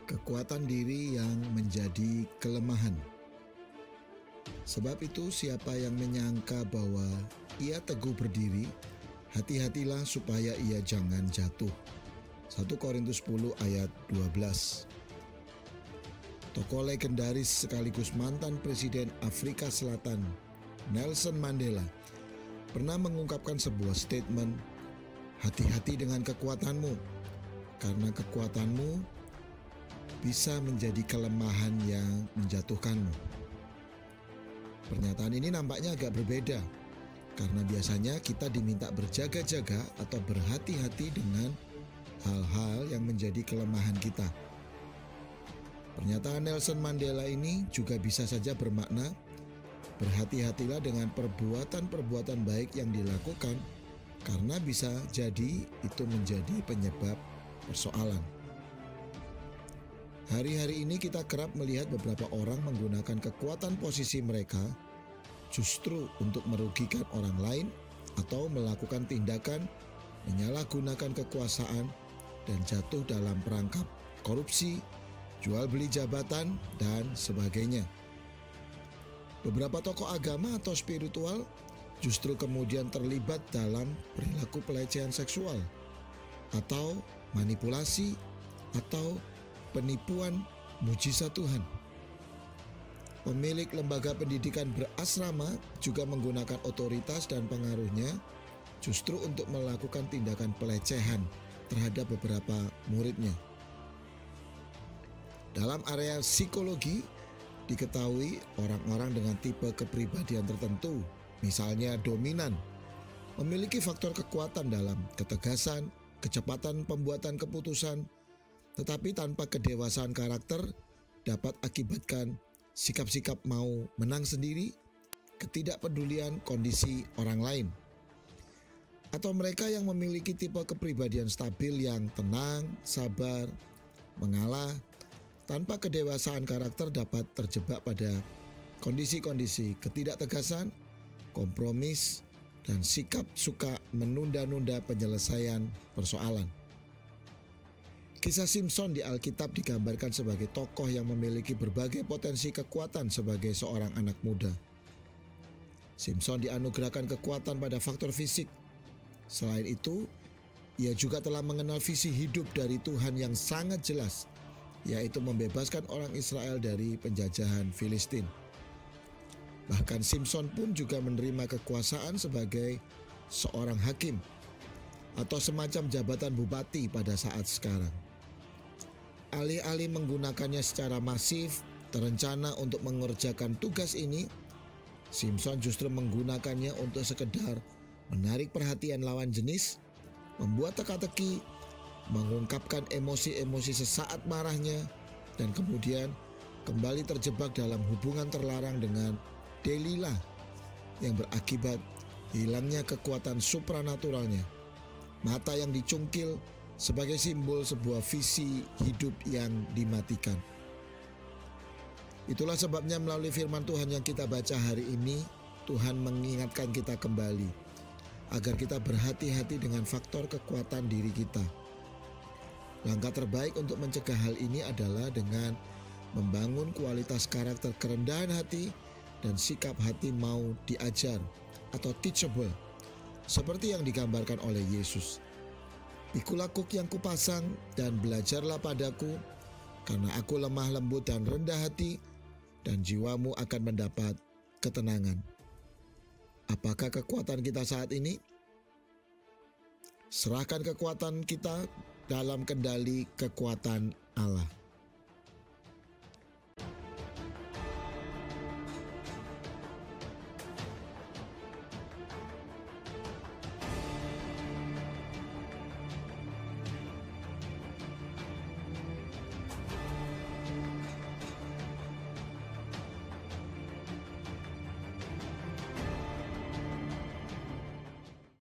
Kekuatan diri yang menjadi kelemahan. Sebab itu siapa yang menyangka bahwa ia teguh berdiri, hati-hatilah supaya ia jangan jatuh. 1 Korintus 10 ayat 12. Tokoh legendaris sekaligus mantan Presiden Afrika Selatan, Nelson Mandela, pernah mengungkapkan sebuah statement, "Hati-hati dengan kekuatanmu, karena kekuatanmu bisa menjadi kelemahan yang menjatuhkanmu." Pernyataan ini nampaknya agak berbeda, karena biasanya kita diminta berjaga-jaga atau berhati-hati dengan hal-hal yang menjadi kelemahan kita. Pernyataan Nelson Mandela ini juga bisa saja bermakna, berhati-hatilah dengan perbuatan-perbuatan baik yang dilakukan, karena bisa jadi itu menjadi penyebab persoalan. Hari-hari ini kita kerap melihat beberapa orang menggunakan kekuatan posisi mereka justru untuk merugikan orang lain atau melakukan tindakan menyalahgunakan kekuasaan dan jatuh dalam perangkap korupsi, jual beli jabatan, dan sebagainya. Beberapa tokoh agama atau spiritual justru kemudian terlibat dalam perilaku pelecehan seksual atau manipulasi atau penipuan mujizat Tuhan. Pemilik lembaga pendidikan berasrama juga menggunakan otoritas dan pengaruhnya justru untuk melakukan tindakan pelecehan terhadap beberapa muridnya. Dalam area psikologi, diketahui orang-orang dengan tipe kepribadian tertentu, misalnya dominan, memiliki faktor kekuatan dalam ketegasan, kecepatan pembuatan keputusan, tetapi tanpa kedewasaan karakter dapat akibatkan sikap-sikap mau menang sendiri, ketidakpedulian kondisi orang lain. Atau mereka yang memiliki tipe kepribadian stabil yang tenang, sabar, mengalah, tanpa kedewasaan karakter dapat terjebak pada kondisi-kondisi ketidaktegasan, kompromis, dan sikap suka menunda-nunda penyelesaian persoalan. Kisah Simpson di Alkitab digambarkan sebagai tokoh yang memiliki berbagai potensi kekuatan sebagai seorang anak muda. Simpson dianugerahkan kekuatan pada faktor fisik. Selain itu, ia juga telah mengenal visi hidup dari Tuhan yang sangat jelas, yaitu membebaskan orang Israel dari penjajahan Filistin. Bahkan Simpson pun juga menerima kekuasaan sebagai seorang hakim atau semacam jabatan bupati pada saat sekarang. Alih-alih menggunakannya secara masif, terencana untuk mengerjakan tugas ini, Simpson justru menggunakannya untuk sekedar menarik perhatian lawan jenis, membuat teka-teki, mengungkapkan emosi-emosi sesaat marahnya, dan kemudian kembali terjebak dalam hubungan terlarang dengan Delilah yang berakibat hilangnya kekuatan supranaturalnya. Mata yang dicungkil sebagai simbol sebuah visi hidup yang dimatikan. Itulah sebabnya melalui firman Tuhan yang kita baca hari ini, Tuhan mengingatkan kita kembali agar kita berhati-hati dengan faktor kekuatan diri kita. Langkah terbaik untuk mencegah hal ini adalah dengan membangun kualitas karakter kerendahan hati dan sikap hati mau diajar atau teachable, seperti yang digambarkan oleh Yesus. Pikulah kuk yang kupasang dan belajarlah padaku, karena aku lemah lembut dan rendah hati, dan jiwamu akan mendapat ketenangan. Apakah kekuatan kita saat ini? Serahkan kekuatan kita dalam kendali kekuatan Allah.